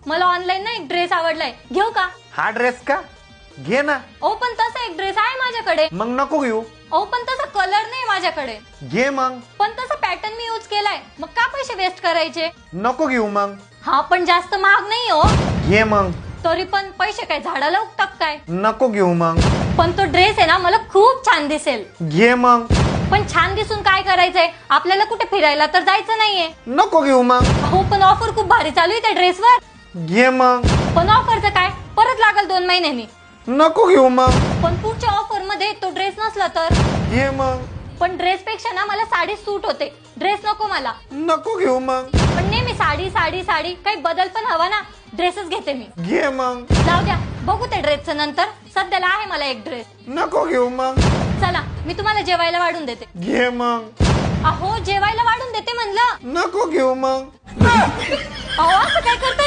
मला ऑनलाईन ना एक ड्रेस आवडलाय, घेऊ का? हा ड्रेस का? घे ना. ओ पण तसा एक ड्रेस आहे माझ्याकडे. मग नको घेऊ. ओ पण तसा कलर नाही माझ्याकडे. घे मग. पण तसा पॅटर्न मी यूज केलाय, मग का पैसे वेस्ट करायचे? नको घेऊ मग. हा पण जास्त महाग नाही हो. घे मग. तरी पण पैसे काय झाडाला उगतात काय? नको घेऊ मग. पण तो ड्रेस आहे ना मला खूप छान दिसेल. घे मग. पण छान दिसून काय करायचंय? आपल्याला कुठे फिरायला तर जायचं नाहीये. नको घेऊ मग. हो पण ऑफर खूप भारी चालू आहे त्या ड्रेसवर. घे मग. पण ऑफरचं काय? परत लागल 2 महिन्यांनी. नको घेऊ मग. पण पुढच्या ऑफर मध्ये तो ड्रेस नसला तर? घे मग. पण ड्रेस पेक्षा ना मला साडी सूट होते, ड्रेस नको मला. नको घेऊ मग. पण नेहमी साडी साडी साडी, काही बदल पण हवा ना. ड्रेसच घेते मी. घे मग. जाऊ द्या, बघू त्या ड्रेसचं नंतर. सध्याला आहे मला एक ड्रेस. नको घेऊ मग. चला मी तुम्हाला जेवायला वाढून देते. घे मग. अहो जेवायला वाढून देते म्हणलं. नको घेऊ मग. अहो असं काय करताय?